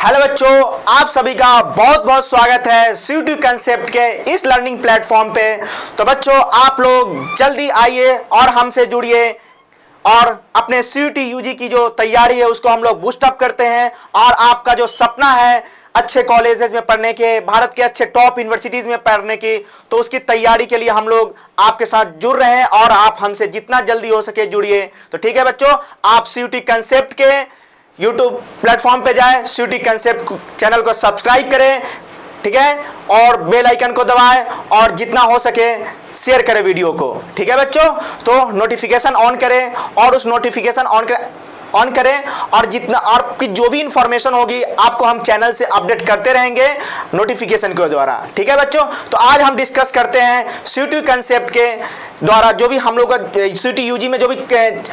Hello बच्चों, आप सभी का बहुत बहुत स्वागत है सीयूटी कंसेप्ट के इस लर्निंग प्लेटफॉर्म पे। तो बच्चों, आप लोग जल्दी आइए और हमसे जुड़िए और अपने सीयूटी यूजी की जो तैयारी है उसको हम लोग बूस्ट अप करते हैं। और आपका जो सपना है अच्छे कॉलेजेस में पढ़ने के, भारत के अच्छे टॉप यूनिवर्सिटीज में पढ़ने की, तो उसकी तैयारी के लिए हम लोग आपके साथ जुड़ रहे हैं और आप हमसे जितना जल्दी हो सके जुड़िए। तो ठीक है बच्चों, आप सीयूटी कंसेप्ट के यूट्यूब प्लेटफॉर्म पे जाएं, सीयूटी कंसेप्ट चैनल को सब्सक्राइब करें, ठीक है, और बेल आइकन को दबाएं और जितना हो सके शेयर करें वीडियो को। ठीक है बच्चों, तो नोटिफिकेशन ऑन करें और उस नोटिफिकेशन ऑन करें और जितना आपकी जो भी इंफॉर्मेशन होगी आपको हम चैनल से अपडेट करते रहेंगे नोटिफिकेशन के द्वारा। ठीक है बच्चों, तो आज हम डिस्कस करते हैं सीयूटी कंसेप्ट के द्वारा जो भी हम लोग सीयूटी यूजी में जो भी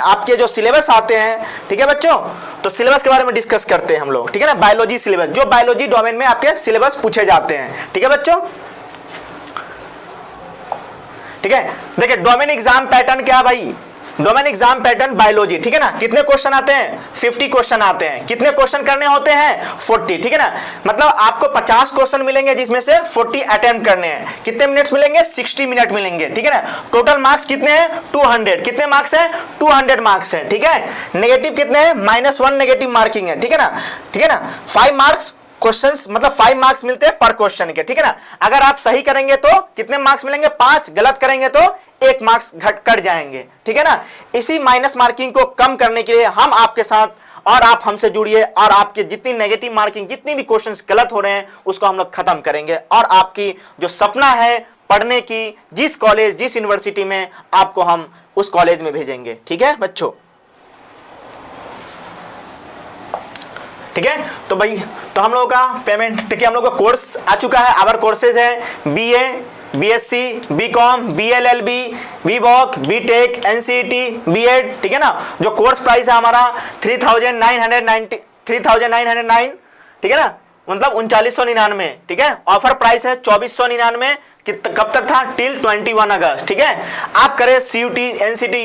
आपके जो सिलेबस आते हैं। ठीक है बच्चों, तो सिलेबस के बारे में डिस्कस करते हैं हम लोग। ठीक है ना, बायोलॉजी सिलेबस, जो बायोलॉजी डोमेन में आपके सिलेबस पूछे जाते हैं। ठीक है बच्चों, ठीक है, देखिए डोमेन एग्जाम पैटर्न क्या भाई, डोमेन एग्जाम पैटर्न बायोलॉजी। ठीक है ना, कितने क्वेश्चन आते हैं? 50 क्वेश्चन आते हैं। कितने क्वेश्चन करने होते हैं? 40। ठीक है ना, मतलब आपको 50 क्वेश्चन मिलेंगे जिसमें से 40 अटेम्प्ट करने हैं। कितने मिनट्स मिलेंगे? 60 मिनट मिलेंगे। ठीक है ना, टोटल मार्क्स कितने हैं? 200। कितने मार्क्स हैं? 200 मार्क्स हैं। ठीक है, नेगेटिव कितने हैं? -1 नेगेटिव मार्किंग है। ठीक है ना, ठीक है ना, 5 मार्क्स क्वेश्चंस, मतलब 5 मार्क्स मिलते हैं पर क्वेश्चन के। ठीक है ना, अगर आप सही करेंगे तो कितने मार्क्स मिलेंगे? 5। गलत करेंगे तो 1 मार्क्स कट जाएंगे। ठीक है ना, इसी माइनस मार्किंग को कम करने के लिए हम आपके साथ और आप हमसे जुड़िए और आपके जितनी नेगेटिव मार्किंग, जितनी भी क्वेश्चंस गलत हो रहे हैं उसको हम लोग खत्म करेंगे और आपकी जो सपना है पढ़ने की, जिस कॉलेज जिस यूनिवर्सिटी में, आपको हम उस कॉलेज में भेजेंगे। ठीक है बच्चों, ठीक है, तो भाई तो हम लोगों का पेमेंट देखिए, हम लोग का कोर्स आ चुका है। आवर कोर्सेज है BA, BSc, BCom, BLLB, BVoc, BTech, NCET, B.Ed। ठीक है ना, जो कोर्स प्राइस है हमारा 3909। ठीक है ना, मतलब 3999। ठीक है, ऑफर प्राइस है 2499। कब तक था? टिल 21 अगस्त। ठीक है, आप करें CUT NCT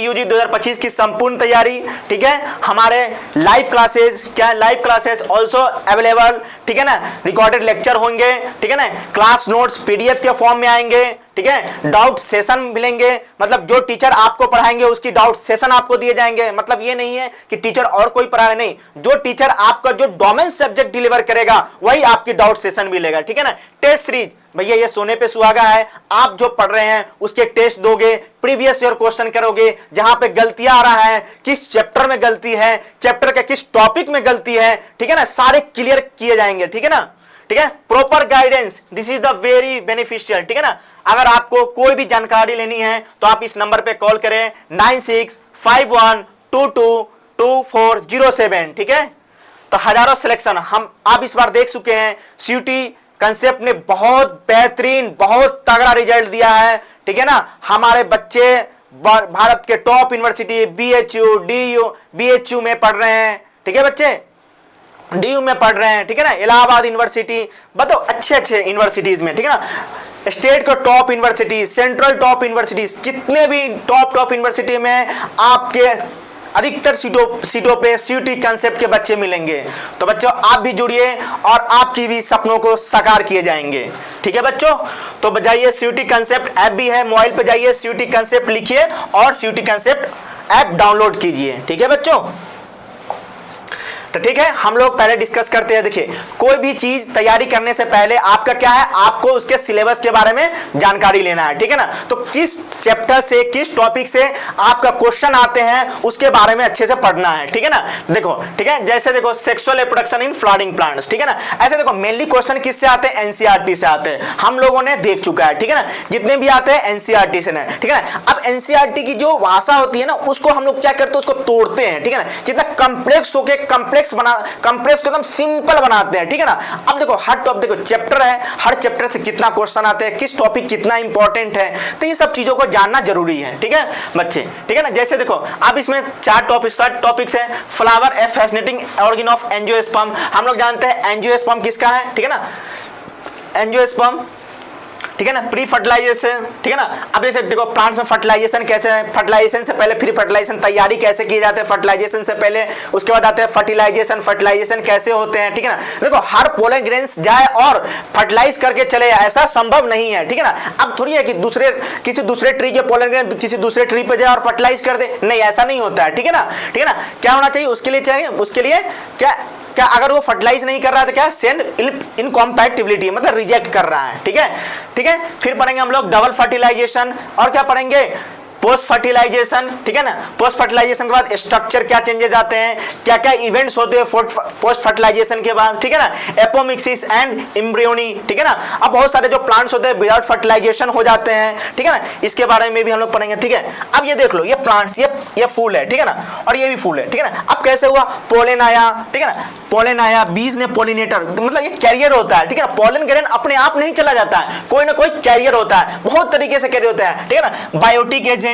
UG 2025 की संपूर्ण तैयारी। ठीक है, हमारे लाइव क्लासेस, क्या लाइव क्लासेस ऑल्सो अवेलेबल। ठीक है ना, रिकॉर्डेड लेक्चर होंगे। ठीक है ना, क्लास नोट्स PDF के फॉर्म में आएंगे। ठीक है, डाउट सेशन मिलेंगे, मतलब जो टीचर आपको पढ़ाएंगे उसकी डाउट सेशन आपको दिए जाएंगे। मतलब ये नहीं है कि टीचर और कोई पढ़ा रहे, नहीं, जो टीचर आपका जो डोमेन सब्जेक्ट डिलीवर करेगा वही आपकी डाउट सेशन मिलेगा। ठीक है ना, टेस्ट सीरीज भैया ये सोने पे सुहागा है। आप जो पढ़ रहे हैं उसके टेस्ट दोगे, प्रीवियस ईयर क्वेश्चन करोगे, जहां पे गलतियां आ रहा है, किस चैप्टर में गलती है, चैप्टर के किस टॉपिक में गलती है, ठीक है ना, सारे क्लियर किए जाएंगे। ठीक है ना, ठीक है, proper guidance, this is the very beneficial. ठीक है ना, अगर आपको कोई भी जानकारी लेनी है तो आप इस नंबर पे कॉल करें 9651222407। ठीक है, तो हजारों सिलेक्शन हम आप इस बार देख चुके हैं। सीयूटी कंसेप्ट ने बहुत बेहतरीन, बहुत तगड़ा रिजल्ट दिया है। ठीक है ना, हमारे बच्चे भारत के टॉप यूनिवर्सिटी BHU BHU में पढ़ रहे हैं। ठीक है बच्चे, DU में पढ़ रहे हैं। ठीक है ना, इलाहाबाद यूनिवर्सिटी, बताओ अच्छे अच्छे यूनिवर्सिटीज में। ठीक है ना, स्टेट का top university, central top university, जितने भी टॉप यूनिवर्सिटी में आपके अधिकतर सीटों पे सीयूटी कंसेप्ट के बच्चे मिलेंगे। तो बच्चों आप भी जुड़िए और आपकी भी सपनों को साकार किए जाएंगे। ठीक है बच्चों, तो बजाइए सीयूटी कंसेप्ट ऐप भी है, मोबाइल पे जाइए, सीयूटी कंसेप्ट लिखिए और सीयूटी कंसेप्ट ऐप डाउनलोड कीजिए। ठीक है बच्चों, तो ठीक है, हम लोग पहले डिस्कस करते हैं। देखिए, कोई भी चीज तैयारी करने से पहले आपका क्या है, आपको उसके सिलेबस के बारे में जानकारी लेना है। ठीक है ना, तो किस चैप्टर से, किस टॉपिक से आपका क्वेश्चन आते हैं उसके बारे में अच्छे से पढ़ना है। ठीक है ना, देखो, ठीक है, जैसे देखो sexual reproduction in flowering plants. ठीक है ना, ऐसे देखो मेनली क्वेश्चन किससे आते हैं? NCERT से आते हैं, हम लोगों ने देख चुका है। ठीक है ना, जितने भी आते हैं NCERT से ना। ठीक है ना, अब NCERT की जो भाषा होती है ना उसको हम लोग क्या करते हैं, उसको तोड़ते हैं। ठीक है ना, जितना कंप्लेक्स होके कंप्लेक्स को एकदम सिंपल बनाते हैं। ठीक है ना, अब देखो हर टॉपिक, देखो चैप्टर है, हर चैप्टर से कितना क्वेश्चन आते हैं, किस टॉपिक कितना इंपॉर्टेंट है, तो ये सब चीजों को जानना जरूरी है। ठीक है बच्चे, ठीक है ना, जैसे देखो अब इसमें 4 टॉपिक्स है। Flower A fascinating organ of angiosperm, हम लोग जानते हैं एंजियोस्पर्म किसका है। ठीक है ना, एंजियोस्पर्म ठीक है ना, प्री फर्टिलाइजेशन, ठीक है ना। अब जैसे देखो प्लांट्स में फर्टिलाइजेशन कैसे है, फर्टिलाइजेशन से पहले प्री फर्टिलाइजेशन तैयारी कैसे की जाती है फर्टिलाइजेशन से पहले, उसके बाद आते हैं फर्टिलाइजेशन, फर्टिलाइजेशन कैसे होते हैं, ठीक है ना। देखो हर पोलन ग्रेन्स जाए और फर्टिलाइज करके चले, ऐसा संभव नहीं है, ठीक है ना। अब थोड़ी है कि किसी दूसरे ट्री के पोलन ग्रेन किसी दूसरे ट्री पे जाए और फर्टिलाइज कर दे, नहीं ऐसा नहीं होता है, ठीक है ना, ठीक है ना। क्या होना चाहिए उसके लिए, चाहिए उसके लिए क्या अगर वो फर्टिलाइज नहीं कर रहा है तो क्या सेंड इनकॉम्पैटिबिलिटी, मतलब रिजेक्ट कर रहा है, ठीक है, ठीक है। फिर पढ़ेंगे हम लोग डबल फर्टिलाइजेशन, और क्या पढ़ेंगे पोस्ट फर्टिलाइजेशन, ठीक है ना। पोस्ट फर्टिलाइजेशन के बाद स्ट्रक्चर क्या चेंजेस आते हैं, क्या क्या इवेंट्स होते हैं पोस्ट फर्टिलाइजेशन के बाद, ठीक है ना। एपोमिक्सिस एंड एम्ब्रियोनी, ठीक है ना। अब बहुत सारे जो प्लांट्स होते हैं विदाउट फर्टिलाइजेशन हो जाते हैं, ठीक है ना, इसके बारे में भी हम लोग पढ़ेंगे, ठीक है। अब ये देख लो, ये प्लांट्स, ये फूल है, ठीक है ना, और ये भी फूल है, ठीक है ना। अब कैसे हुआ, पोलन आया, ठीक है ना, पोलन आया, बीज ने पोलिनेटर, मतलब ये कैरियर होता है, ठीक है ना। पोलन ग्रेन अपने आप नहीं चला जाता है, कोई ना कोई कैरियर होता है, बहुत तरीके से कैरियर होता है, ठीक है ना। बायोटिक एजेंट,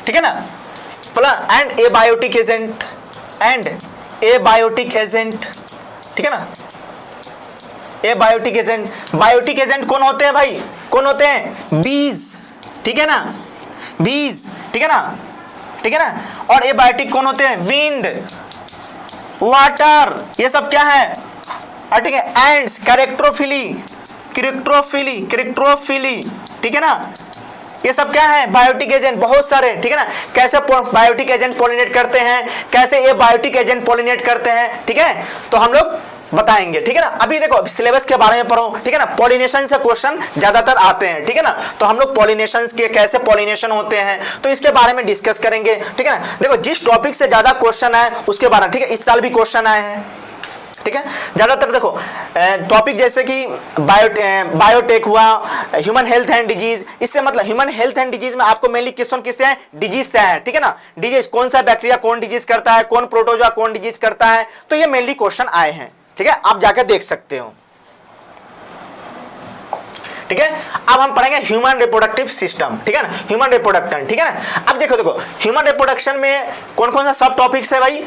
ठीक है ना, एंड एबायोटिक एजेंट, ठीक है ना। एबायोटिक एजेंट, बायोटिक एजेंट कौन होते हैं भाई, कौन होते हैं, बीज, ठीक है ना, बीज, ठीक है ना, ठीक है ना। और एबायोटिक कौन होते हैं, विंड, वाटर, ये सब क्या है, ठीक है। एंड्स, कैरेक्टरोफिली, ठीक है ना, ये सब क्या है, बायोटिक एजेंट, बहुत सारे, ठीक है ना। कैसे बायोटिक एजेंट पोलिनेट करते हैं, कैसे ये बायोटिक एजेंट पोलिनेट करते हैं, ठीक है, तो हम लोग बताएंगे, ठीक है ना। अभी देखो सिलेबस के बारे में पढ़ो, ठीक है ना। पॉलिनेशन से क्वेश्चन ज्यादातर आते हैं, ठीक है ना, तो हम लोग पॉलिनेशन के कैसे पॉलिनेशन होते हैं तो इसके बारे में डिस्कस करेंगे, ठीक है ना। देखो जिस टॉपिक से ज्यादा क्वेश्चन आए उसके बारे में, ठीक है, इस साल भी क्वेश्चन आए हैं, ठीक है। ज्यादातर देखो टॉपिक जैसे कि बायोटेक हुआ, ह्यूमन हेल्थ एंड डिजीज, इससे मतलब ह्यूमन हेल्थ एंड डिजीज में आपको मेनली क्वेश्चन किससे है, डिजीज से है, ठीक है ना। डिजीज कौन सा बैक्टीरिया कौन डिजीज करता है, कौन प्रोटोजोआ कौन डिजीज करता है, तो ये मेनली क्वेश्चन आए हैं, ठीक है, आप जाकर देख सकते हो, ठीक है। अब हम पढ़ेंगे ह्यूमन रिप्रोडक्टिव सिस्टम, ठीक है ना, ह्यूमन रिप्रोडक्शन, ठीक है ना। अब देखो ह्यूमन रिप्रोडक्शन में कौन कौन सा सब टॉपिक्स है भाई,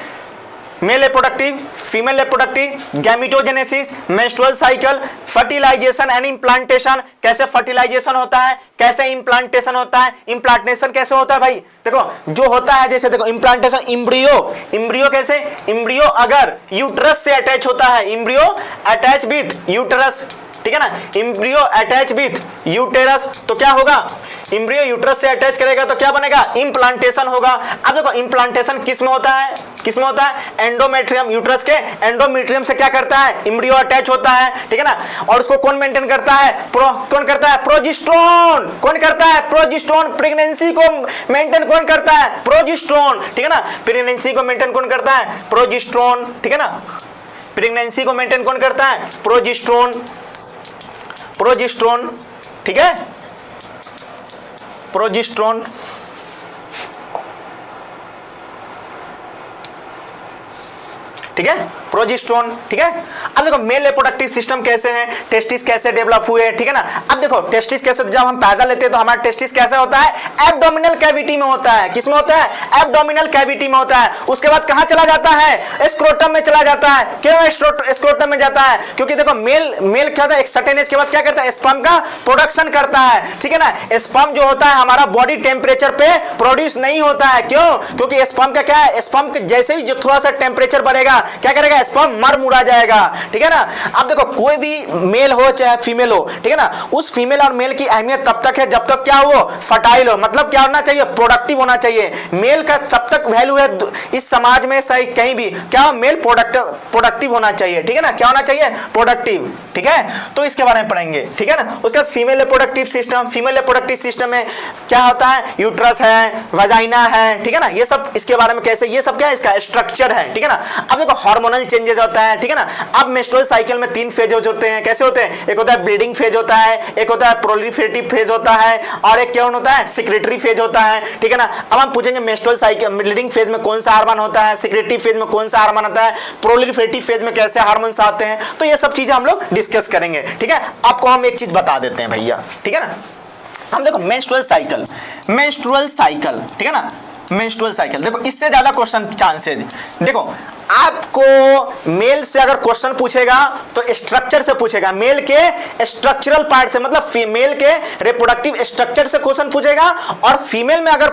male reproductive, female reproductive, gametogenesis, menstrual cycle, fertilization and implantation, कैसे फर्टिलाइजेशन होता है, कैसे इम्प्लांटेशन होता है, इम्प्लांटेशन कैसे होता है भाई, देखो जो होता है जैसे देखो इम्प्लांटेशन, इम्ब्रियो कैसे, इम्ब्रियो अगर यूट्रस से अटैच होता है, इम्ब्रियो अटैच विथ यूट्रस, ठीक है ना, इम्ब्रियो अटैच विथ यूटेरस, तो क्या होगा, इम्ब्रियो यूट्रस से अटैच करेगा तो क्या बनेगा, इम्प्लांटेशन होगा। अब देखो इम्प्लांटेशन किस में होता है, किस में होता है, एंडोमेट्रियम, यूट्रस के एंडोमेट्रियम से क्या करता है, इम्ब्रियो अटैच होता है, ठीक है ना। और उसको कौन मेंटेन करता है, कौन करता है, प्रोजेस्टेरोन, कौन करता है, प्रोजेस्टेरोन। प्रेगनेंसी को मेंटेन कौन करता है, प्रोजेस्टेरोन, ठीक है ना। प्रेगनेंसी को मेंटेन कौन करता है, प्रोजेस्टेरोन, ठीक है ना। प्रेगनेंसी को मेंटेन कौन करता है, प्रोजेस्टेरोन, ठीक है, प्रोजेस्टेरोन, ठीक है, प्रोजेस्टेरोन, ठीक है। अब देखो मेल रिप्रोडक्टिव सिस्टम कैसे है, टेस्टिस कैसे डेवलप हुए, ठीक है ना। अब देखो टेस्टिस कैसे, जब हम पैदा लेते हैं तो हमारा टेस्टिस कैसे होता है, एब्डोमिनल कैविटी में होता है, किस में होता है, एब्डोमिनल कैविटी में होता है। उसके बाद कहां चला जाता है, स्क्रोटम में चला जाता है। क्यों स्क्रोटम में जाता है, क्योंकि देखो मेल क्या था, एक सर्टेन एज के बाद क्या करता है, स्पर्म का प्रोडक्शन करता है, ठीक है ना। स्पर्म जो होता है हमारा बॉडी टेम्परेचर पे प्रोड्यूस नहीं होता है, क्यों, क्योंकि स्पर्म का क्या है, स्पर्म जैसे भी जो थोड़ा सा टेम्परेचर बढ़ेगा क्या करेगा, स्पर्म मर मुड़ा जाएगा, ठीक है ना। अब देखो कोई भी मेल हो चाहे फीमेल हो, ठीक है ना, उस फीमेल और मेल की अहमियत तब तक है जब तक क्या हो, फर्टाइल हो, मतलब क्या होना चाहिए, प्रोडक्टिव होना चाहिए। मेल का तब तक वैल्यू है इस समाज में सही कहीं भी, क्या मेल प्रोडक्टिव होना चाहिए, ठीक है ना, क्या होना चाहिए, प्रोडक्टिव, ठीक है। तो इसके बारे में पढ़ेंगे, ठीक है ना। उसके बाद female reproductive system, female reproductive system में क्या होता है, यूट्रस है, वजाइना है, ठीक है ना, ये सब इसके बारे में कैसे, ये सब क्या है, इसका स्ट्रक्चर है, ठीक है ना। अब देखो हार्मोनल चेंजेस होता है, ठीक है ना। अब मेंस्ट्रुअल साइकिल में 3 फेज होते हैं, कैसे होते हैं, एक होता है ब्लीडिंग फेज होता है, एक होता है प्रोलिफरेटिव फेज होता है, और एक क्या होता है, सिक्रेटरी फेज होता है, ठीक है ना। अब हम पूछेंगे मेंस्ट्रुअल साइकिल ब्लीडिंग फेज में कौन सा हार्मोन होता है, सिक्रेटरी फेज में कौन सा हार्मोन होता है, प्रोलिफरेटिव फेज में कैसे हार्मोन्स आते हैं, तो ये सब चीजें हम लोग डिस्कस करेंगे, ठीक है। आपको हम एक चीज बता देते हैं भैया, ठीक है ना। हम देखो मेंस्ट्रुअल साइकिल, ठीक है ना, मेंस्ट्रुअल साइकिल देखो, इससे ज्यादा क्वेश्चन चांसेज, देखो आपको मेल से अगर क्वेश्चन पूछेगा तो स्ट्रक्चर से पूछेगा, मेल के स्ट्रक्चरल पार्ट से, मतलब फीमेल के रिप्रोडक्टिव स्ट्रक्चर से क्वेश्चन पूछेगा, और फीमेल में अगर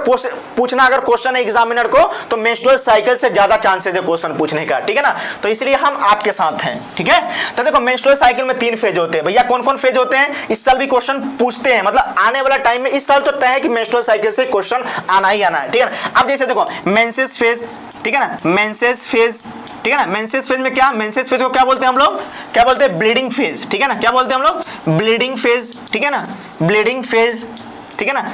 पूछना अगर क्वेश्चन है एग्जामिनर को तो मेंस्ट्रुअल साइकिल से ज्यादा चांसेज है क्वेश्चन पूछने का, ठीक है ना, तो इसलिए हम आपके साथ हैं, ठीक है। तो देखो मेंस्ट्रुअल साइकिल में 3 फेज होते हैं भैया, कौन कौन फेज होते हैं, इस साल भी क्वेश्चन पूछते हैं, मतलब आने वाला टाइम में, इस साल तो तय है कि मेंस्ट्रुअल साइकिल से क्वेश्चन आना ही आना है, ठीक है ना। अब जैसे देखो मेंसेस फेज, ठीक है ना, मेंसेस फेज, ठीक है ना, मेंसेस फेज में क्या, मेंसेस फेज को क्या बोलते हैं हम लोग, क्या बोलते हैं, ब्लीडिंग फेज, ठीक है ना, क्या बोलते हैं हम लोग, ब्लीडिंग फेज, ठीक है ना, ब्लीडिंग फेज, ठीक है ना,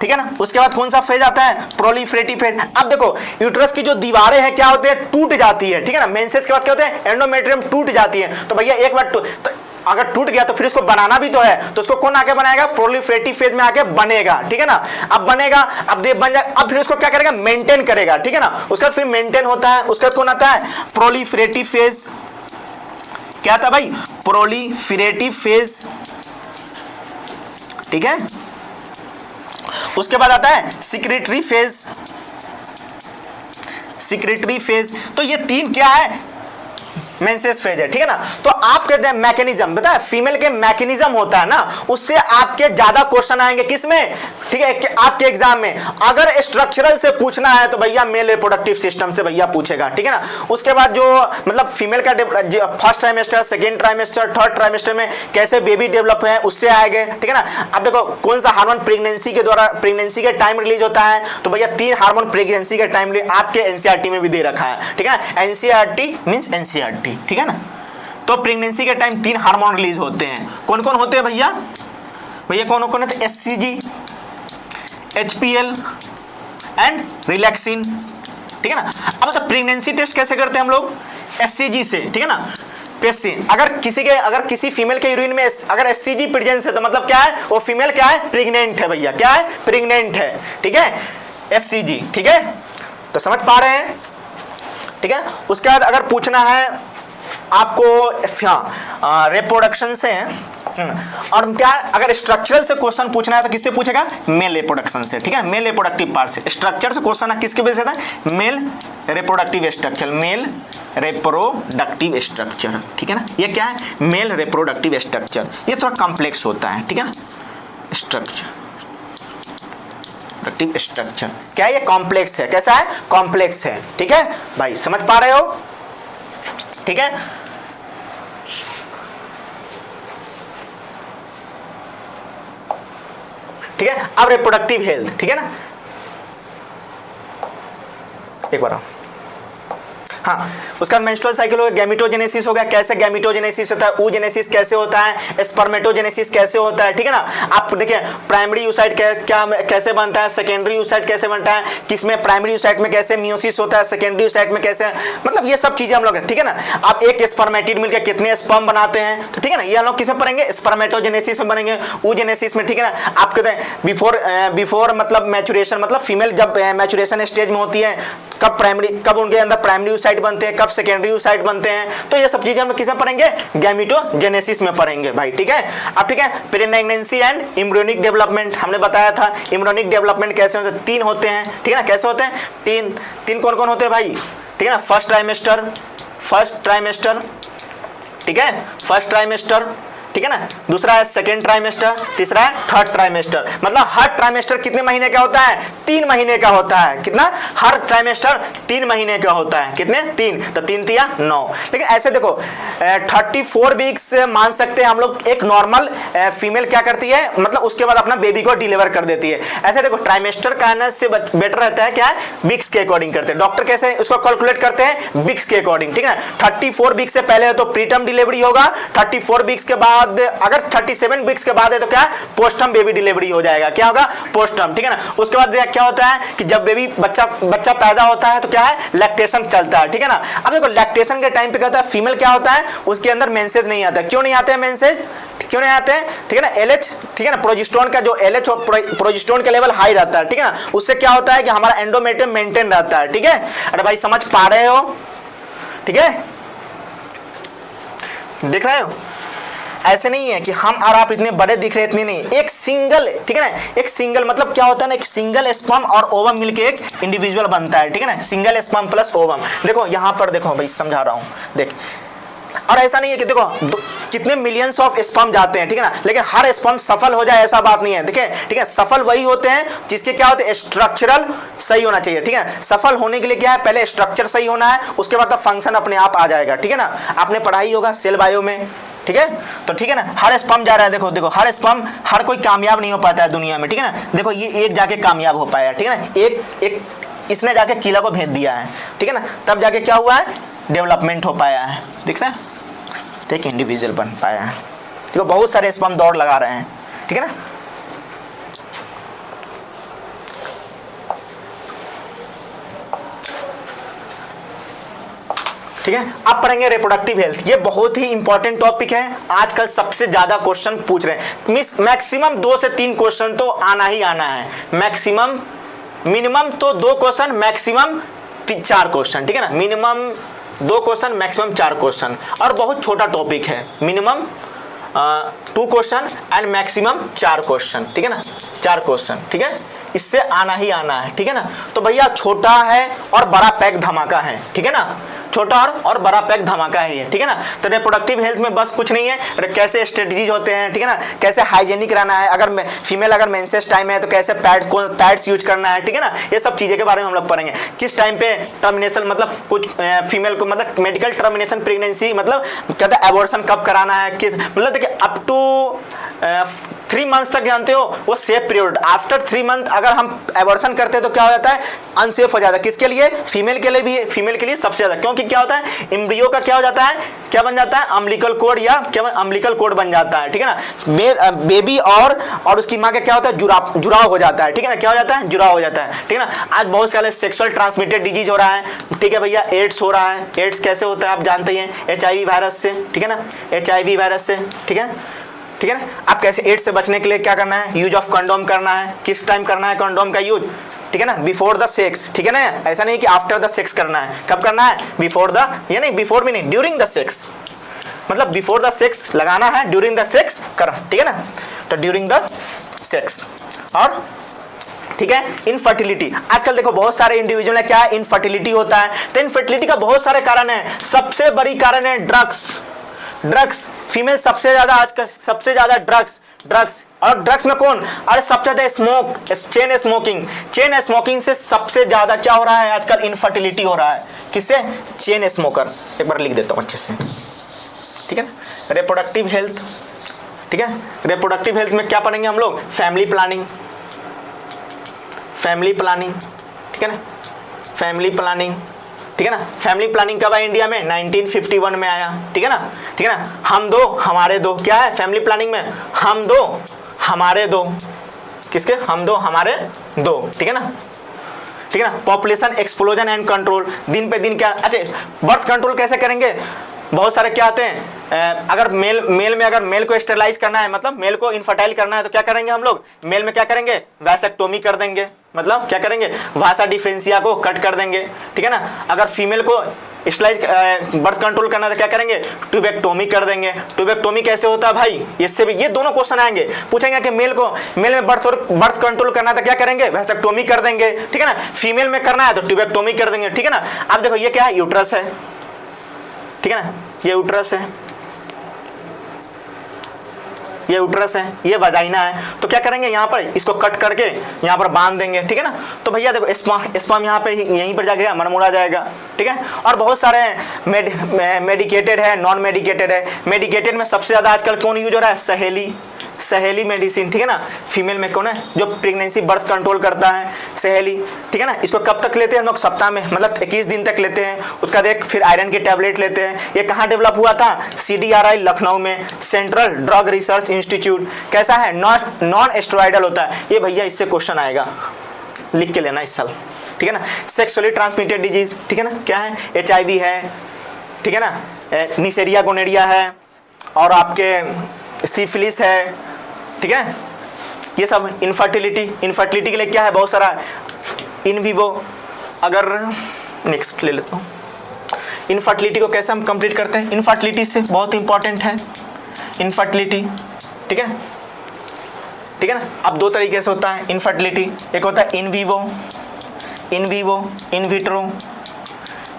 ठीक है ना। उसके बाद कौन सा फेज आता है, प्रोलिफरेटिव फेज। अब देखो यूट्रस की जो दीवारें हैं क्या होते हैं, टूट जाती है, ठीक है ना, मेंसेस के बाद क्या होता है, एंडोमेट्रियम टूट जाती है, तो भैया एक बार तो अगर टूट गया तो फिर इसको बनाना भी तो है, तो उसको कौन आके बनाएगा, प्रोलिफरेटिव फेज में आके बनेगा, ठीक है ना। अब बनेगा, अब देख बन जाएगा, अब फिर उसको क्या करेगा, मेंटेन करेगा, ठीक है ना, उसका फिर मेंटेन होता है, उसका कौन आता है, प्रोलिफरेटिव फेज, क्या था भाई, प्रोलिफरेटिव फेज, ठीक है। उसके बाद आता है सिक्रेटरी फेज, सिक्रेटरी फेज, तो ये 3 क्या है, मेंसेस फेज है, ठीक है ना। तो आप कहते हैं मैकेनिज्म, पता है फीमेल के मैकेनिज्म होता है ना, उससे आपके ज्यादा क्वेश्चन आएंगे किसमें, ठीक है, कि आपके एग्जाम में अगर स्ट्रक्चरल से पूछना है तो भैया मेल रिप्रोडक्टिव सिस्टम से भैया पूछेगा, ठीक है ना। उसके बाद जो मतलब फीमेल का first trimester, second trimester, third trimester में कैसे बेबी डेवलप है उससे आएंगे, ठीक है ना। अब देखो कौन सा हार्मोन प्रेगनेंसी के द्वारा, प्रेगनेंसी के टाइम रिलीज होता है, तो भैया 3 हार्मोन प्रेगनेंसी के टाइम आपके एनसीईआरटी में भी दे रखा है, ठीक है ना, एनसीईआरटी मींस एनसीईआरटी, ठीक है ना। तो प्रेगनेंसी के टाइम 3 हार्मोन रिलीज होते हैं, कौन कौन होते हैं भैया, भैया कौन कौन है, एचसीजी, एचपीएल एंड रिलैक्सिन, ठीक है ना। अब तो प्रेगनेंसी टेस्ट कैसे करते हैं हम लोग, एचसीजी से, ठीक है ना, अगर किसी फीमेल के यूरिन में अगर एचसीजी प्रेजेंस है तो मतलब क्या है, वो फीमेल क्या है, प्रेग्नेंट है भैया, क्या है, प्रेग्नेंट है, ठीक है, एचसीजी, ठीक है, तो समझ पा रहे हैं, ठीक है। उसके बाद अगर पूछना है आपको रिप्रोडक्शन से और क्या अगर स्ट्रक्चरल से क्वेश्चन पूछना है तो किससे पूछेगा, मेल रिप्रोडक्शन से, ठीक है, मेल रिप्रोडक्टिव पार्ट से। स्ट्रक्चर से क्वेश्चन है किसके बेस है, male reproductive structure, male reproductive structure, ठीक है ना। ये क्या है, मेल रिप्रोडक्टिव स्ट्रक्चर, ये थोड़ा कॉम्प्लेक्स होता है, ठीक है ना, स्ट्रक्चर स्ट्रक्चर क्या है, ये कॉम्प्लेक्स है, कैसा है, कॉम्प्लेक्स है, ठीक है भाई, समझ पा रहे हो, ठीक है। ठीक है, अब रिप्रोडक्टिव हेल्थ, ठीक है ना, एक बार हाँ, उसका मेंस्ट्रुअल साइकिल हो गया, गैमेटोजेनेसिस हो गया, कैसे गैमेटोजेनेसिस होता है, oogenesis कैसे होता है, स्पर्मेटोजेनेसिस कैसे होता है, ठीक है ना। आप देखिए प्राइमरी यूसाइट क्या कैसे बनता है, सेकेंडरी यूसाइट कैसे बनता है, किसमें प्राइमरी यूसाइट में कैसे मियोसिस होता है, सेकेंडरी यूसाइट में कैसे, मतलब ये सब चीजें हम लोग, ठीक है ना। आप एक स्पर्मेटिड मिलकर कितने स्पर्म बनाते हैं, तो ठीक है ना, ये हम लोग किसमें पढ़ेंगे, स्पर्मेटोजेनेसिस में बनेंगे, oogenesis में, ठीक है ना। आप कहते हैं बिफोर मतलब मैचुरेशन, मतलब फीमेल जब मैचुरेशन स्टेज में होती है कब उनके अंदर प्राइमरी यूसाइट बनते हैं, कब सेकेंडरी यूसाइट बनते हैं, तो ये सब चीजें हम किसमें पढ़ेंगे, गैमेटोजेनेसिस में पढ़ेंगे भाई, ठीक है। अब ठीक है, प्रेग्नेंसी एंड एम्ब्रियोनिक डेवलपमेंट हमने बताया था, एम्ब्रियोनिक डेवलपमेंट कैसे होते हैं, 3 होते हैं, ठीक है ना, कैसे होते हैं, 3 कौन कौन होते हैं भाई, ठीक है ना, फर्स्ट ट्राइमेस्टर, ठीक है, फर्स्ट ट्राइमेस्टर, ठीक है ना, दूसरा है सेकेंड ट्राइमेस्टर, तीसरा है थर्ड ट्राइमेस्टर। मतलब हर ट्राइमेस्टर कितने महीने का होता है, 3 महीने का होता है, कितना, हर ट्राइमेस्टर 3 महीने का होता है, कितने, 3, तो 3 तिया 9। लेकिन ऐसे देखो 34 वीक्स मान सकते हैं हम लोग, एक नॉर्मल फीमेल क्या करती है, मतलब उसके बाद अपना बेबी को डिलीवर कर देती है। ऐसे देखो ट्राइमेस्टर कहने से बेटर रहता है क्या है, वीक्स के अकॉर्डिंग करते हैं, डॉक्टर कैसे उसको कैलकुलेट करते हैं, वीक्स के अकॉर्डिंग, ठीक है। 34 वीक्स से पहले है तो प्रीटर्म डिलीवरी होगा, 34 वीक्स के बाद अगर 37 वीक्स के बाद है तो क्या पोस्टर्म बेबी डिलीवरी हो जाएगा, क्या होगा, पोस्टर्म, ठीक है ना। उसके बाद क्या होता है कि जब बेबी बच्चा पैदा होता है तो क्या है, लैक्टेशन चलता है, ठीक है ना। अब देखो लैक्टेशन के टाइम पे क्या होता है, फीमेल क्या होता है, उसके अंदर मेंसेज नहीं आता, क्यों नहीं आते हैं मेंसेज, क्यों नहीं आते हैं, ठीक है ना, LH, ठीक है ना, प्रोजेस्टेरोन का जो LH प्रोजेस्टेरोन का लेवल हाई रहता है, ठीक है ना, उससे क्या होता है कि हमारा एंडोमेट्रियम मेंटेन रहता है, ठीक है। अरे भाई समझ पा रहे हो, ठीक है, देख रहे हो, ऐसे नहीं है कि हम और आप इतने बड़े दिख रहे, इतने नहीं, एक सिंगल, ठीक है ना, एक सिंगल मतलब क्या होता है ना, एक सिंगल स्पर्म और ओवम मिलके एक इंडिविजुअल बनता है, ठीक है ना, सिंगल स्पर्म प्लस ओवम। देखो यहाँ पर देखो भाई समझा रहा हूँ, देख, और ऐसा नहीं है कि देखो कितने मिलियंस ऑफ स्पर्म जाते हैं, ठीक है ना, लेकिन हर स्पर्म सफल हो जाए ऐसा बात नहीं है, देखिए, ठीक है, सफल वही होते हैं जिसके क्या होते हैं, स्ट्रक्चरल सही होना चाहिए, ठीक है, सफल होने के लिए क्या है, पहले स्ट्रक्चर सही होना है, उसके बाद फंक्शन अपने आप आ जाएगा, ठीक है ना, आपने पढ़ाई होगा सेल बायो में, ठीक है, तो ठीक है ना, हर स्पर्म जा रहा है, देखो देखो हर स्पर्म, हर कोई कामयाब नहीं हो पाता है दुनिया में, ठीक है ना, देखो ये एक जाके कामयाब हो पाया, ठीक है ना, एक इसने जाके चीला को भेज दिया है, ठीक है ना, तब जाके क्या हुआ है, डेवलपमेंट हो पाया है, दिख रहा है, एक इंडिविजुअल बन पाया है, देखो बहुत सारे स्पर्म दौड़ लगा रहे हैं, ठीक है ना। ठीक है, अब पढ़ेंगे रिप्रोडक्टिव हेल्थ, ये बहुत ही इंपॉर्टेंट टॉपिक है, आजकल सबसे ज्यादा क्वेश्चन पूछ रहे हैं, मैक्सिमम 2 से 3 क्वेश्चन तो आना ही आना है, मैक्सिमम, मिनिमम तो 2 क्वेश्चन, मैक्सिमम 4 क्वेश्चन, ठीक है ना, मिनिमम 2 क्वेश्चन, मैक्सिमम 4 क्वेश्चन, और बहुत छोटा टॉपिक है, minimum 2 question and maximum 4 question, ठीक है ना, 4 क्वेश्चन, ठीक है, इससे आना ही आना है, ठीक है ना। तो भैया छोटा है और बड़ा पैक धमाका है, ठीक है ना, छोटा और बड़ा पैक धमाका है ये, ठीक है ना। तो रिप्रोडक्टिव हेल्थ में बस कुछ नहीं है, कैसे स्ट्रेटजीज होते हैं, ठीक है ना, कैसे हाइजेनिक रहना है, अगर फीमेल अगर मेंसेस टाइम है तो कैसे पैड्स यूज करना है, ठीक है ना, ये सब चीज़ें के बारे में हम लोग पढ़ेंगे, किस टाइम पे टर्मिनेशन, मतलब कुछ फीमेल को मतलब मेडिकल टर्मिनेशन प्रेगनेंसी, मतलब कहते हैं एबॉर्शन कब कराना है, किस मतलब देखिए अप टू 3 मंथ्स तक जानते हो वो सेफ पीरियड, आफ्टर 3 मंथ अगर हम एबॉर्शन करते हैं तो क्या हो जाता है, अनसेफ हो जाता है, किसके लिए, फीमेल के लिए भी, फीमेल के लिए सबसे ज्यादा, क्योंकि क्या होता है, एम्ब्रियो का क्या हो जाता है, क्या बन जाता है, अम्बिलिकल कोड, या क्या अम्बिलिकल कोड बन जाता है, ठीक है ना, बेबी और उसकी माँ का क्या होता है, जुड़ाव हो जाता है, ठीक है ना, क्या हो जाता है, जुड़ाव हो जाता है, ठीक है ना। आज बहुत सारे सेक्सुअल ट्रांसमिटेड डिजीज हो रहा है, ठीक है भैया, एड्स हो रहा है, एड्स कैसे होता है आप जानते ही हैं, HIV वायरस से, ठीक है ना, HIV वायरस से, ठीक है, ठीक है ना। आप कैसे एड्स से बचने के लिए क्या करना है, यूज ऑफ कंडोम करना है, किस टाइम करना है कंडोम का यूज, ठीक है ना, बिफोर द सेक्स, ठीक है ना, ऐसा नहीं कि आफ्टर द सेक्स करना है, कब करना है, बिफोर द, या नहीं बिफोर भी नहीं, ड्यूरिंग द सेक्स, मतलब बिफोर द सेक्स लगाना है, ड्यूरिंग द सेक्स कर, ठीक है ना, तो ड्यूरिंग द सेक्स। और ठीक है, इनफर्टिलिटी, आजकल देखो बहुत सारे इंडिविजुअल है क्या है, इनफर्टिलिटी होता है, तो इनफर्टिलिटी का बहुत सारे कारण है, सबसे बड़ी कारण है ड्रग्स, फीमेल सबसे ज्यादा आजकल, सबसे ज्यादा ड्रग्स, और ड्रग्स में कौन, अरे सबसे ज्यादा चेन स्मोकिंग से सबसे ज्यादा क्या हो रहा है आजकल, इनफर्टिलिटी हो रहा है, किससे, चेन स्मोकर, एक बार लिख देता हूं अच्छे से, ठीक है ना। रिप्रोडक्टिव हेल्थ, ठीक है, रिप्रोडक्टिव हेल्थ में क्या पढ़ेंगे हम लोग, फैमिली प्लानिंग, ठीक है ना, फैमिली प्लानिंग, ठीक है ना। फैमिली प्लानिंग कब आया इंडिया में, 1951 में आया, ठीक है ना, हम दो हमारे दो, क्या है फैमिली प्लानिंग में, हम दो हमारे दो, किसके, हम दो हमारे दो, ठीक है ना, ठीक है ना। पॉपुलेशन एक्सप्लोजन एंड कंट्रोल, दिन पे दिन क्या, अच्छा बर्थ कंट्रोल कैसे करेंगे, बहुत सारे क्या आते हैं, अगर मेल में अगर मेल को स्टेरलाइज करना है, मतलब मेल को इनफर्टाइल करना है, तो क्या करेंगे हम लोग, मेल में क्या करेंगे, वैसेक्टोमी कर देंगे, मतलब क्या करेंगे, वासा डिफरेंशिया को कट कर देंगे, ठीक है ना। अगर फीमेल को स्टेरलाइज बर्थ कंट्रोल करना है तो क्या करेंगे, ट्यूबेक्टोमी कर देंगे। ट्यूबेक्टोमी कैसे होता है भाई, इससे भी ये दोनों क्वेश्चन आएंगे, पूछेंगे कि मेल में बर्थ कंट्रोल करना है तो क्या करेंगे, वैसेक्टोमी कर देंगे, ठीक है ना। फीमेल में करना है तो ट्यूबेक्टोमी कर देंगे, ठीक है ना। अब देखो ये क्या है, यूट्रस है, ठीक है ना, ये यूट्रस है, ये यूट्रस है, ये वजाइना है, तो क्या करेंगे यहाँ पर इसको कट करके यहाँ पर बांध देंगे, ठीक है ना। तो भैया देखो स्पर्म यहाँ पे यहीं पर जाके मनमुड़ा जाएगा, ठीक है। और बहुत सारे मेडिकेटेड है, नॉन मेडिकेटेड है। मेडिकेटेड में सबसे ज़्यादा आजकल कौन यूज हो रहा है, सहेली मेडिसिन, ठीक है ना। फीमेल में कौन है जो प्रेगनेंसी बर्थ कंट्रोल करता है, सहेली, ठीक है ना। इसको कब तक लेते हैं हम लोग, सप्ताह में, मतलब 21 दिन तक लेते हैं। उसका देख फिर आयरन की टैबलेट लेते हैं। ये कहाँ डेवलप हुआ था, CDRI लखनऊ में, सेंट्रल ड्रग रिसर्च इंस्टीट्यूट। कैसा है, नॉन स्टेरॉइडल होता है ये भैया, इससे क्वेश्चन आएगा, लिख के लेना इस साल, ठीक है ना। सेक्सुअली ट्रांसमिटेड डिजीज, ठीक है ना, क्या है, HIV है, ठीक है ना, निसेरिया गोनेरिया है, और आपके सिफिलिस है, ठीक है। ये सब इनफर्टिलिटी के लिए क्या है, बहुत सारा इन विवो। अगर नेक्स्ट ले लेता हूँ, इनफर्टिलिटी को कैसे हम कंप्लीट करते हैं, इनफर्टिलिटी से बहुत इंपॉर्टेंट है, इनफर्टिलिटी, ठीक है, ठीक है ना। अब दो तरीके से होता है इनफर्टिलिटी, एक होता है in vivo,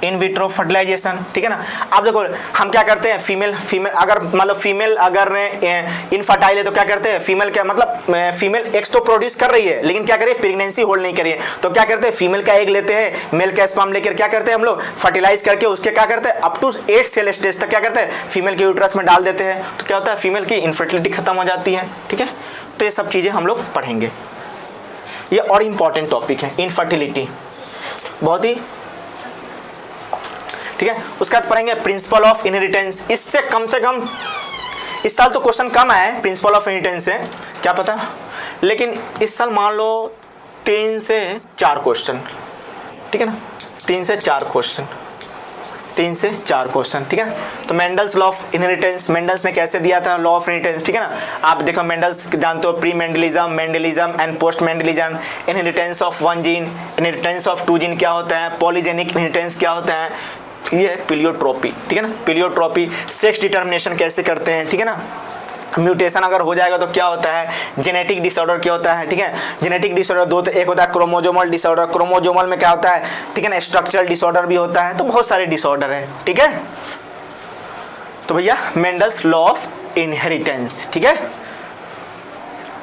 in vitro fertilization, ठीक है ना। आप देखो हम क्या करते हैं, फीमेल अगर मतलब फीमेल अगर इनफर्टाइल है तो क्या करते हैं, फीमेल क्या मतलब फीमेल एग्स तो प्रोड्यूस कर रही है लेकिन क्या करिए प्रेगनेंसी होल्ड नहीं करिए, तो क्या करते हैं फीमेल का एग लेते हैं, मेल का स्पर्म लेकर क्या करते हैं हम लोग फर्टिलाइज करके उसके क्या करते हैं अप टू 8 सेल स्टेज तक क्या करते हैं फीमेल के यूट्रस में डाल देते हैं, तो क्या होता है फीमेल की इनफर्टिलिटी खत्म हो जाती है, ठीक है। तो ये सब चीज़ें हम लोग पढ़ेंगे, ये और इम्पॉर्टेंट टॉपिक है इनफर्टिलिटी, बहुत ही, ठीक है। उसके बाद पढ़ेंगे प्रिंसिपल ऑफ इनहेरिटेंस, इससे कम से कम इस साल तो क्वेश्चन कम आए प्रिंसिपल ऑफ इनहेरिटेंस से, क्या पता, लेकिन इस साल मान लो 3 से 4 क्वेश्चन, ठीक है ना, 3 से 4 क्वेश्चन, ठीक है। तो Mendel's law of inheritance, Mendel's ने कैसे दिया था लॉ ऑफ इनहेरिटेंस, ठीक है ना। आप देखो मेंडल्स जानते हो, pre Mendelism and post Mendelism, inheritance of 1 gene, inheritance of 2 gene क्या होता है, पॉलीजेनिक इनहेरिटेंस क्या होता है, ये प्लियोट्रोपी, ठीक है ना, प्लियोट्रोपी, सेक्स डिटर्मिनेशन कैसे करते हैं, ठीक है ना, म्यूटेशन अगर हो जाएगा तो क्या होता है, जेनेटिक डिसऑर्डर क्या होता है, ठीक है। जेनेटिक डिसऑर्डर दो, तो एक होता है क्रोमोजोमल डिसऑर्डर, क्रोमोजोमल में क्या होता है, ठीक है ना, स्ट्रक्चरल डिसऑर्डर भी होता है, तो बहुत सारे डिसऑर्डर है, ठीक है। तो भैया मेंडल्स लॉ ऑफ इनहेरिटेंस, ठीक है,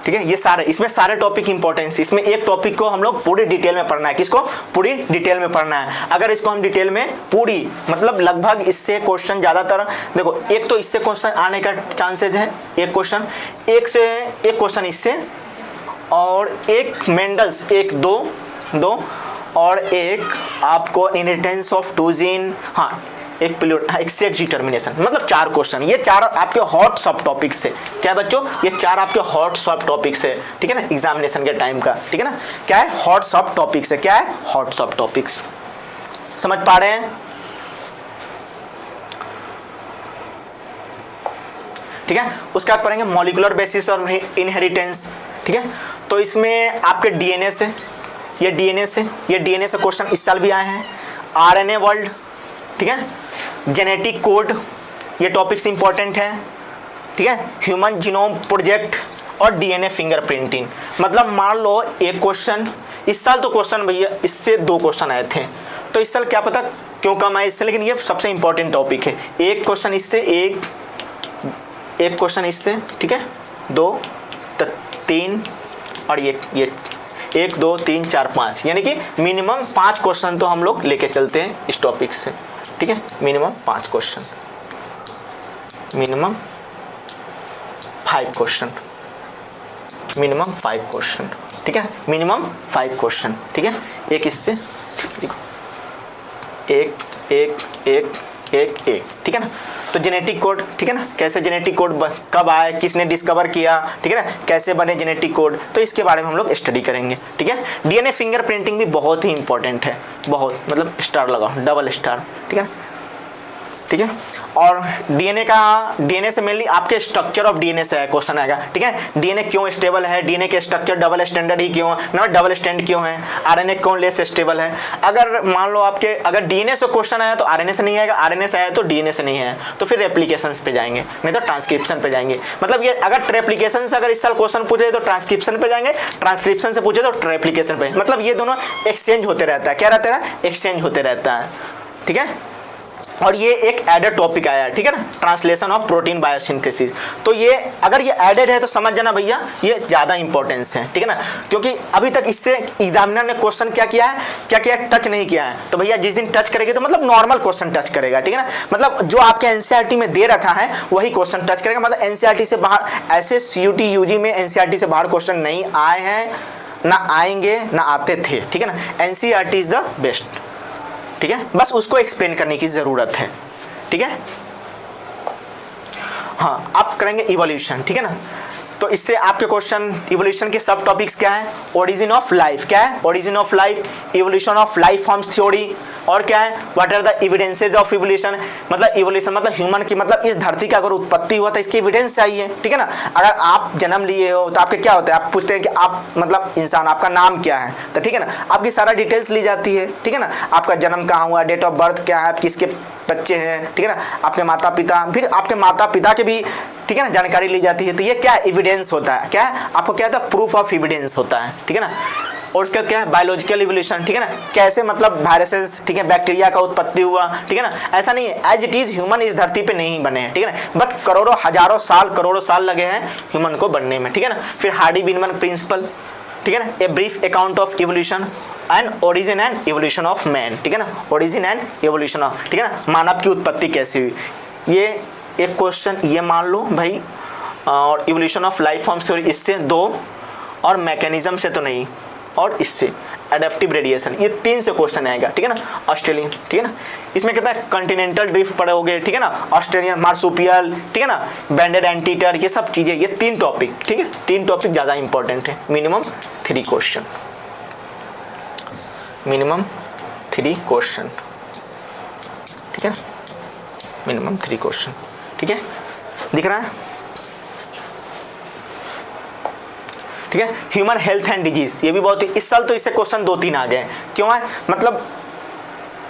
ठीक है। ये सारे इसमें सारे टॉपिक इंपॉर्टेंस, इसमें एक टॉपिक को हम लोग पूरी डिटेल में पढ़ना है, किसको पूरी डिटेल में पढ़ना है। अगर इसको हम डिटेल में पूरी मतलब लगभग इससे क्वेश्चन ज़्यादातर देखो, एक तो इससे क्वेश्चन आने का चांसेज है, एक क्वेश्चन इससे, और एक मेंडल्स एक दो और एक आपको इनहेरिटेंस ऑफ 2 जीन, हाँ एक सेक्स डिटर्मिनेशन, मतलब 4 क्वेश्चन, ये 4 आपके हॉट सब टॉपिक्स है, क्या बच्चों, ये 4 आपके हॉट सब टॉपिक्स है, ठीक है ना, एग्जामिनेशन के टाइम का, ठीक है ना, क्या है हॉट सब टॉपिक्स है, क्या है हॉट सब टॉपिक्स, समझ पा रहे हैं, ठीक है। उसके बाद पढ़ेंगे मॉलिक्यूलर बेसिस और इनहेरिटेंस, ठीक है। तो इसमें आपके डीएनए से क्वेश्चन इस साल भी आए हैं, आरएनए वर्ल्ड, ठीक है, जेनेटिक कोड, ये टॉपिक्स इंपॉर्टेंट है, ठीक है, ह्यूमन जीनोम प्रोजेक्ट और डीएनए फिंगरप्रिंटिंग। मतलब मान लो एक क्वेश्चन इस साल तो क्वेश्चन भैया इससे 2 क्वेश्चन आए थे, तो इस साल क्या पता क्यों कम आए इससे, लेकिन ये सबसे इंपॉर्टेंट टॉपिक है। एक क्वेश्चन इससे, एक क्वेश्चन इससे, ठीक है, 2 3 और ये 1 2 3 4 5, यानी कि मिनिमम 5 क्वेश्चन तो हम लोग लेके चलते हैं इस टॉपिक से, ठीक है, minimum 5 question, minimum 5 question, minimum 5 question, ठीक है, मिनिमम 5 क्वेश्चन, ठीक है। एक इससे देखो, एक, ठीक है ना। तो जेनेटिक कोड, ठीक है ना, कैसे जेनेटिक कोड कब आए, किसने डिस्कवर किया, ठीक है ना, कैसे बने जेनेटिक कोड, तो इसके बारे में हम लोग स्टडी करेंगे, ठीक है। डीएनए फिंगरप्रिंटिंग भी बहुत ही इंपॉर्टेंट है, बहुत, मतलब स्टार लगाओ, डबल स्टार, ठीक है ना, ठीक है। और डीएनए से मेनली आपके स्ट्रक्चर ऑफ डीएनए से क्वेश्चन आएगा, ठीक है। डीएनए क्यों स्टेबल है, डीएनए के स्ट्रक्चर डबल स्टैंडर्ड ही क्यों ना, डबल स्टैंड क्यों है, आरएनए क्यों लेस स्टेबल है। अगर मान लो आपके अगर डीएनए से क्वेश्चन आया तो आरएनए से नहीं आएगा, आरएनए से आया तो डीएनए से नहीं है, तो फिर रेप्लिकेशन पे जाएंगे, नहीं तो ट्रांसक्रिप्शन पे जाएंगे। मतलब ये अगर रेप्लिकेशन से अगर इस साल क्वेश्चन पूछे तो ट्रांसक्रिप्शन पे जाएंगे, ट्रांसक्रिप्शन से पूछे तो रेप्लिकेशन पे, मतलब ये दोनों एक्सचेंज होते रहता है, क्या रहता है, एक्सचेंज होते रहता है, ठीक है। और ये एक एडेड टॉपिक आया है, ठीक है ना, ट्रांसलेशन ऑफ प्रोटीन बायोसिंथेसिस। तो ये अगर ये एडेड है तो समझ जाना भैया ये ज़्यादा इंपॉर्टेंस है, ठीक है ना, क्योंकि अभी तक इससे एग्जामिनर ने क्वेश्चन क्या किया है, टच नहीं किया है। तो भैया जिस दिन टच करेंगे तो मतलब नॉर्मल क्वेश्चन टच करेगा, ठीक है ना, मतलब जो आपके एनसीईआरटी में दे रखा है वही क्वेश्चन टच करेगा। मतलब एनसीईआरटी से बाहर, ऐसे सीयूटी यूजी में एनसीईआरटी से बाहर क्वेश्चन नहीं आए हैं, ना आएंगे, ना आते थे, ठीक है ना। एनसीईआरटी इज द बेस्ट, ठीक है, बस उसको एक्सप्लेन करने की ज़रूरत है, ठीक है। हाँ, आप करेंगे इवोल्यूशन, ठीक है ना। तो इससे आपके क्वेश्चन इवोल्यूशन के सब टॉपिक्स क्या है, ओरिजिन ऑफ लाइफ, क्या है origin of life, evolution of life forms theory, और क्या है what are the evidences of evolution. मतलब इवोल्यूशन मतलब ह्यूमन की, मतलब इस धरती का अगर उत्पत्ति हुआ तो इसकी एविडेंस चाहिए, ठीक है ना। अगर आप जन्म लिए हो तो आपके क्या होता है, आप पूछते हैं कि आप मतलब इंसान, आपका नाम क्या है, तो ठीक है ना, आपकी सारा डिटेल्स ली जाती है, ठीक है ना, आपका जन्म कहाँ हुआ, डेट ऑफ बर्थ क्या है, किसके बच्चे हैं, ठीक है ना, आपके माता पिता, फिर आपके माता पिता के भी, ठीक है ना, जानकारी ली जाती है। तो ये क्या एविडेंस होता है, क्या है आपको क्या होता है, प्रूफ ऑफ एविडेंस होता है, ठीक है ना। और उसके बाद क्या है, बायोलॉजिकल इवोल्यूशन, ठीक है ना, कैसे मतलब वायरसेस, ठीक है, बैक्टीरिया का उत्पत्ति हुआ, ठीक है ना। ऐसा नहीं है एज इट इज ह्यूमन इस धरती पे नहीं बने हैं, ठीक है ना, बट करोड़ों हजारों साल करोड़ों साल लगे हैं ह्यूमन को बनने में, ठीक है ना। फिर हार्डी-बीनमैन प्रिंसिपल, ठीक है ना, a brief account of evolution and origin and evolution of man, ठीक है ना, ओरिजिन एंड इवोल्यूशन ऑफ, ठीक है ना, मानव की उत्पत्ति कैसे हुई। ये एक क्वेश्चन ये मान लो भाई, और evolution of life forms theory इससे 2, और मैकेनिज्म से तो नहीं, और इससे एडेप्टिव रेडिएशन, ये 3 से क्वेश्चन आएगा, ठीक है ना। ऑस्ट्रेलियन, ठीक है ना, इसमें कहता है कंटिनेंटल ड्रिफ्ट पढ़ोगे, ठीक है ना, ऑस्ट्रेलियन मार्सुपियल, ठीक है ना, बैंडेड एंटीटर, ये सब चीज़ें, ये 3 टॉपिक, ठीक है, 3 टॉपिक ज़्यादा इंपॉर्टेंट है, मिनिमम 3 क्वेश्चन, मिनिमम 3 क्वेश्चन, ठीक है, मिनिमम 3 क्वेश्चन, ठीक है, दिख रहा है, ठीक है। ह्यूमन हेल्थ एंड डिजीज, ये भी बहुत ही, इस साल तो इससे क्वेश्चन 2-3 आ गए हैं, क्यों है, मतलब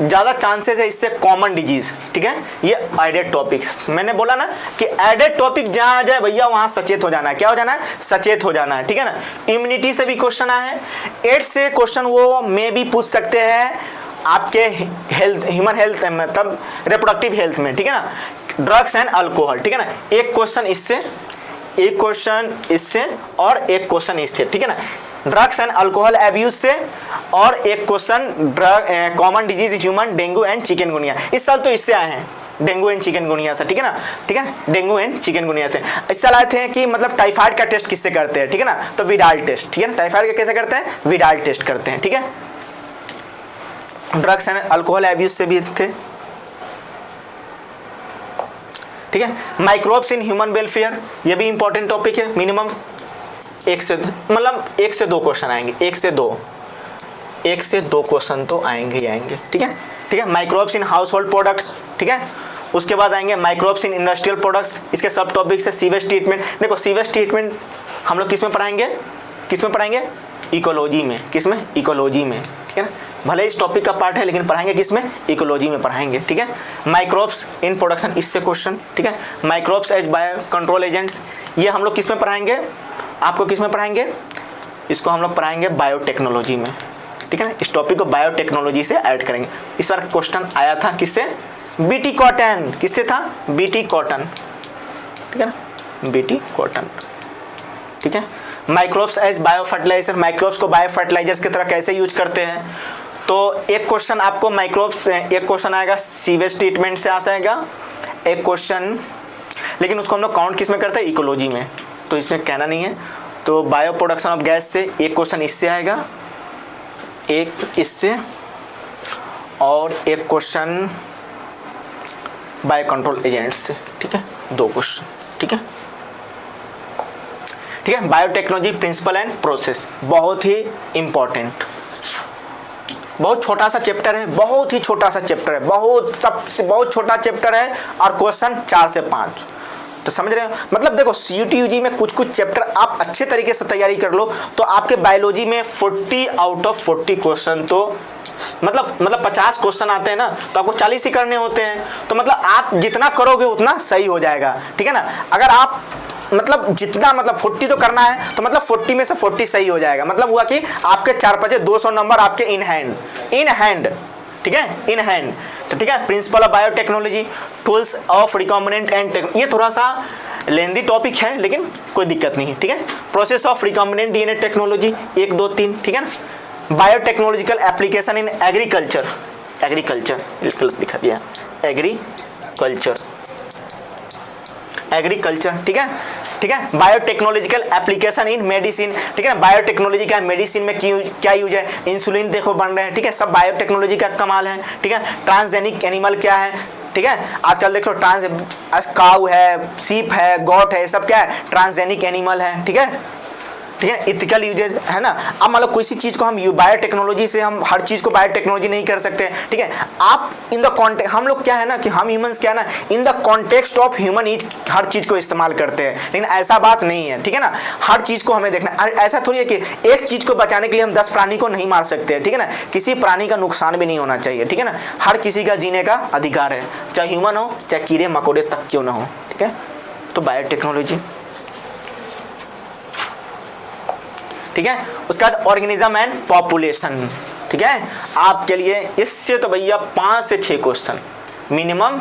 ज़्यादा चांसेस है इससे कॉमन डिजीज, ठीक है। ये एडेड टॉपिक्स, मैंने बोला ना कि एडेड टॉपिक जहाँ आ जाए भैया वहाँ सचेत हो जाना है, क्या हो जाना है, सचेत हो जाना है, ठीक है ना। इम्यूनिटी से भी क्वेश्चन आए हैं, एड्स से क्वेश्चन वो में भी पूछ सकते हैं आपके हेल्थ, ह्यूमन हेल्थ मतलब रिप्रोडक्टिव हेल्थ में, ठीक है ना। ड्रग्स एंड अल्कोहल, ठीक है ना, एक क्वेश्चन इससे, एक क्वेश्चन इससे, और एक क्वेश्चन इससे, ठीक है ना। ड्रग्स एंड अल्कोहल एब्यूज से, और एक question drug common disease human dengue and chikungunya, इस साल तो इससे आए हैं, डेंगू एंड चिकनगुनिया से, ठीक है ना, ठीक है, डेंगू एंड चिकनगुनिया से। इस साल आए थे कि मतलब टाइफाइड का टेस्ट किससे करते हैं, ठीक है ना, तो विडाल टेस्ट, ठीक है ना, टाइफाइड का कैसे करते हैं, विडाल टेस्ट करते हैं, ठीक है। ड्रग्स एंड अल्कोहल एब्यूज से भी थे, ठीक है। माइक्रोब्स इन ह्यूमन वेलफेयर, ये भी इंपॉर्टेंट टॉपिक है, मिनिमम 1 से मतलब 1 से 2 क्वेश्चन आएंगे, 1 से 2 क्वेश्चन तो आएंगे ही आएंगे, ठीक है, ठीक है। Microbes in house hold products, ठीक है, उसके बाद आएंगे माइक्रोब्स इन इंडस्ट्रियल प्रोडक्ट्स, इसके सब टॉपिक्स है सीवेज ट्रीटमेंट। देखो सीवेज ट्रीटमेंट हम लोग किस में पढ़ाएंगे, इकोलॉजी में, किस में, इकोलॉजी में, ठीक है ना, भले इस टॉपिक का पार्ट है लेकिन पढ़ाएंगे किस में, इकोलॉजी में पढ़ाएंगे, ठीक है। माइक्रोब्स इन प्रोडक्शन, इससे क्वेश्चन, ठीक है। Microbes as bio control agents, ये हम लोग किस में पढ़ाएंगे, आपको किस में पढ़ाएंगे, इसको हम लोग पढ़ाएंगे बायोटेक्नोलॉजी में, ठीक है ना, इस टॉपिक को बायोटेक्नोलॉजी से ऐड करेंगे। इस बार क्वेश्चन आया था किससे, बीटी कॉटन, किससे था, बीटी कॉटन, ठीक है ना, बीटी कॉटन, ठीक है। Microbes as bio fertilizer, microbes को बायो फर्टिलाइजर्स की तरह कैसे यूज करते हैं, तो एक क्वेश्चन आपको माइक्रोब्स, एक क्वेश्चन आएगा सीवेज ट्रीटमेंट से आ जाएगा, एक क्वेश्चन, लेकिन उसको हम लोग काउंट किस में करते हैं, इकोलॉजी में, तो इसमें कहना नहीं है। तो बायो प्रोडक्शन ऑफ गैस से एक क्वेश्चन इससे आएगा, एक इससे, और एक क्वेश्चन बायो कंट्रोल एजेंट्स से, ठीक है, 2 क्वेश्चन, ठीक है, ठीक है। बायोटेक्नोलॉजी प्रिंसिपल एंड प्रोसेस, बहुत ही इंपॉर्टेंट, बहुत छोटा सा चैप्टर है, बहुत ही छोटा सा चैप्टर है, बहुत छोटा चैप्टर है, और क्वेश्चन 4 से 5, तो समझ रहे हो। मतलब देखो CUT UG में कुछ चैप्टर आप अच्छे तरीके से तैयारी कर लो तो आपके बायोलॉजी में 40 आउट ऑफ 40 क्वेश्चन तो मतलब 50 क्वेश्चन आते हैं ना, तो आपको 40 ही करने होते हैं, तो मतलब आप जितना करोगे उतना सही हो जाएगा, ठीक है ना। अगर आप मतलब जितना 40 तो करना है, तो मतलब 40 में से 40 सही हो जाएगा, मतलब हुआ कि आपके 4-5 200 नंबर आपके इन हैंड, ठीक है, इन हैंड, तो ठीक है। Principle of biotechnology, tools of recombinant and, ये थोड़ा सा लेंदी टॉपिक है लेकिन कोई दिक्कत नहीं है, ठीक है। Process of recombinant DNA technology 1, 2, 3, ठीक है ना। बायोटेक्नोलॉजिकल एप्लीकेशन इन एग्रीकल्चर, गलत लिखा दिया, एग्रीकल्चर, ठीक है, ठीक है। बायोटेक्नोलॉजिकल एप्लीकेशन इन मेडिसिन, ठीक है, बायोटेक्नोलॉजी का मेडिसिन में क्या यूज है, इंसुलिन देखो बन रहे हैं, ठीक है, सब बायोटेक्नोलॉजी का कमाल है, ठीक है। ट्रांसजेनिक एनिमल क्या है, ठीक है, आजकल देखो काऊ है, सीप है, गॉट है, सब क्या है, ट्रांसजेनिक एनिमल है, ठीक है, ठीक है, इथिकल यूजेज है ना। अब मान लो किसी चीज़ को हम बायोटेक्नोलॉजी से हम हर चीज़ को बायोटेक्नोलॉजी नहीं कर सकते, ठीक है। आप इन द कॉन्टेक्स्ट, हम लोग क्या है ना कि हम ह्यूमंस क्या है ना, in the context of human is हर चीज़ को इस्तेमाल करते हैं, लेकिन ऐसा बात नहीं है, ठीक है ना। हर चीज़ को हमें देखना, ऐसा थोड़ी है कि एक चीज़ को बचाने के लिए हम 10 प्राणी को नहीं मार सकते, ठीक है ना। किसी प्राणी का नुकसान भी नहीं होना चाहिए, ठीक है ना। हर किसी का जीने का अधिकार है, चाहे ह्यूमन हो चाहे कीड़े मकोड़े तक क्यों ना हो, ठीक है। तो बायोटेक्नोलॉजी, ठीक है। उसके बाद ऑर्गेनिज्म एंड पॉपुलेशन, ठीक है। आपके लिए इससे तो भैया 5 से 6 क्वेश्चन मिनिमम,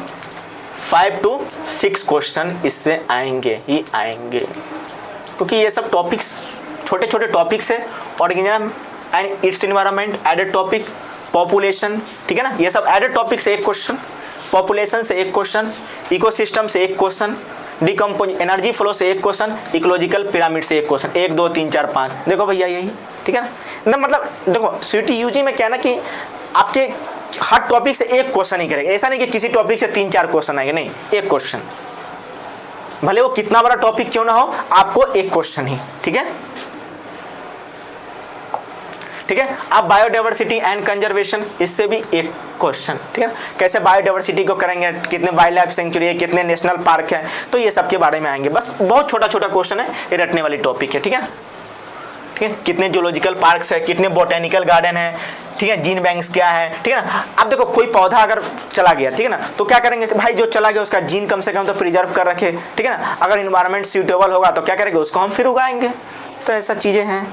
5 to 6 क्वेश्चन इससे आएंगे ही आएंगे, क्योंकि ये सब टॉपिक्स छोटे छोटे टॉपिक्स है। Organism and its environment added topic, population, ठीक है ना, ये सब एडेड टॉपिक से 1 क्वेश्चन, पॉपुलेशन से 1 क्वेश्चन, इकोसिस्टम से 1 क्वेश्चन, डिकम्पोज एनर्जी फ्लो से 1 क्वेश्चन, इकोलॉजिकल पिरामिड से 1 क्वेश्चन, 1 2 3 4 5, देखो भैया यही, ठीक है ना। मतलब देखो सीटी यूजी में क्या है ना कि आपके हर टॉपिक से 1 क्वेश्चन ही करेगा, ऐसा नहीं कि किसी टॉपिक से 3-4 क्वेश्चन आएंगे, नहीं, 1 क्वेश्चन, भले वो कितना बड़ा टॉपिक क्यों ना हो, आपको 1 क्वेश्चन ही, ठीक है, ठीक है। अब बायोडाइवर्सिटी एंड कंजर्वेशन, इससे भी 1 क्वेश्चन, ठीक है। कैसे बायोडाइवर्सिटी को करेंगे, कितने वाइल्ड लाइफ सेंचुरी है, कितने नेशनल पार्क है, तो ये सब के बारे में आएंगे। बस बहुत छोटा छोटा क्वेश्चन है, ये रटने वाली टॉपिक है, ठीक है, ठीक है। कितने जूलॉजिकल पार्क्स है, कितने बोटेनिकल गार्डन है, ठीक है, जीन बैंक्स क्या है, ठीक है ना। अब देखो कोई पौधा अगर चला गया, ठीक है ना, तो क्या करेंगे भाई, जो चला गया उसका जीन कम से कम तो प्रिजर्व कर रखे, ठीक है ना। अगर इन्वायरमेंट सूटेबल होगा तो क्या करेंगे, उसको हम फिर उगाएंगे। तो ऐसा चीज़ें हैं,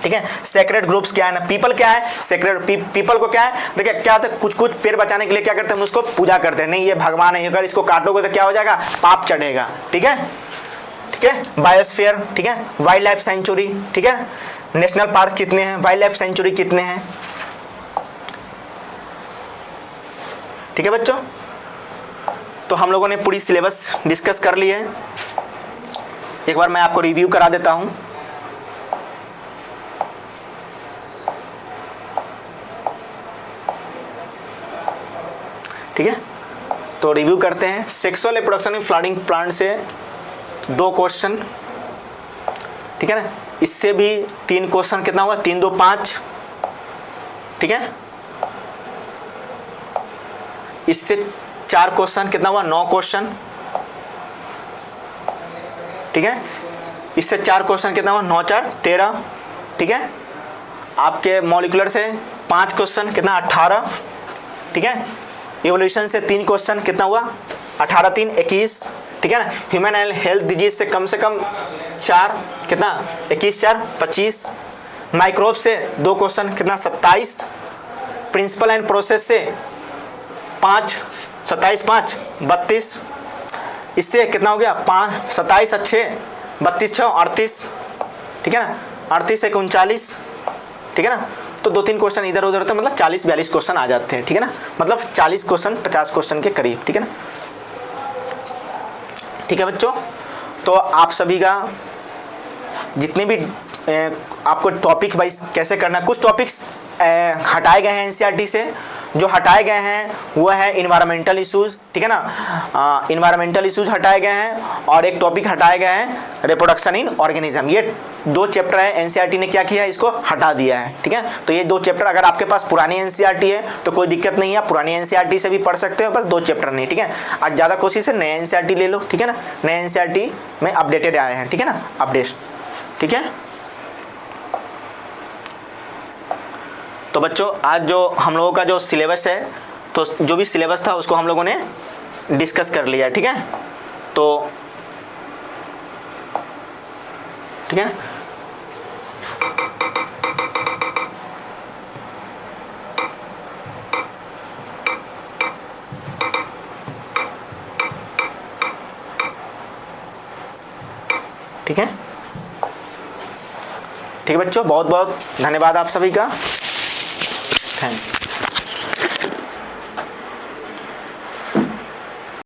ठीक है। सेक्रेड ग्रुप्स क्या है ना, पीपल क्या है, सेक्रेड पीपल को क्या है, देखिए क्या होता है, कुछ कुछ पेड़ बचाने के लिए क्या करते हैं, हम उसको पूजा करते हैं, नहीं ये भगवान है, अगर इसको काटोगे तो क्या हो जाएगा, पाप चढ़ेगा, ठीक है, ठीक है। बायोस्फीयर, ठीक है, वाइल्ड लाइफ सेंचुरी, ठीक है, नेशनल पार्क कितने हैं, वाइल्ड लाइफ सेंचुरी कितने हैं, ठीक है बच्चों। तो हम लोगों ने पूरी सिलेबस डिस्कस कर ली है, एक बार मैं आपको रिव्यू करा देता हूं। ठीक है, तो रिव्यू करते हैं। Sexual reproduction in flowering plant से 2 क्वेश्चन, ठीक है ना। इससे भी 3 क्वेश्चन, कितना हुआ, 3 2 5, ठीक है। इससे 4 क्वेश्चन, कितना हुआ, 9 क्वेश्चन, ठीक है। इससे 4 क्वेश्चन, कितना हुआ, 9 4 13, ठीक है। आपके मॉलिक्यूलर से 5 क्वेश्चन, कितना 18, ठीक है। इवोल्यूशन से 3 क्वेश्चन, कितना हुआ, 18 3 21, ठीक है ना। ह्यूमन एंड हेल्थ डिजीज से कम 4, कितना 21 4 25। माइक्रोब से 2 क्वेश्चन, कितना 27। प्रिंसिपल एंड प्रोसेस से 5, 27 5 32। इससे कितना हो गया, 5 27 6 32 6 38, ठीक है ना। 38 1 39, ठीक है ना। तो 2-3 क्वेश्चन इधर उधर होते हैं, मतलब 40-42 क्वेश्चन आ जाते हैं, ठीक है ना। मतलब 40 क्वेश्चन 50 क्वेश्चन के करीब, ठीक है ना। ठीक है बच्चों, तो आप सभी का जितने भी आपको टॉपिक वाइज कैसे करना, कुछ टॉपिक्स हटाए गए हैं एनसीईआरटी से। जो हटाए गए हैं वो है इन्वायरमेंटल इश्यूज़, ठीक है ना। इन्वायरमेंटल इश्यूज़ हटाए गए हैं, और एक टॉपिक हटाए गए हैं रिप्रोडक्शन इन ऑर्गेनिज्म। ये 2 चैप्टर है, एनसीईआरटी ने क्या किया है, इसको हटा दिया है, ठीक है। तो ये 2 चैप्टर, अगर आपके पास पुरानी एनसीईआरटी है तो कोई दिक्कत नहीं है, पुरानी एनसीईआरटी से भी पढ़ सकते हो, बस 2 चैप्टर नहीं, ठीक है। आज ज़्यादा कोशिश है नए एनसीईआरटी ले लो, ठीक है ना। नए एनसीईआरटी में अपडेटेड आए हैं, ठीक है ना, अपडेट, ठीक है। तो बच्चों आज जो हम लोगों का जो सिलेबस है, तो जो भी सिलेबस था उसको हम लोगों ने डिस्कस कर लिया, ठीक है। तो ठीक है, ठीक है, ठीक है बच्चों, बहुत बहुत धन्यवाद आप सभी का, थैंक यू।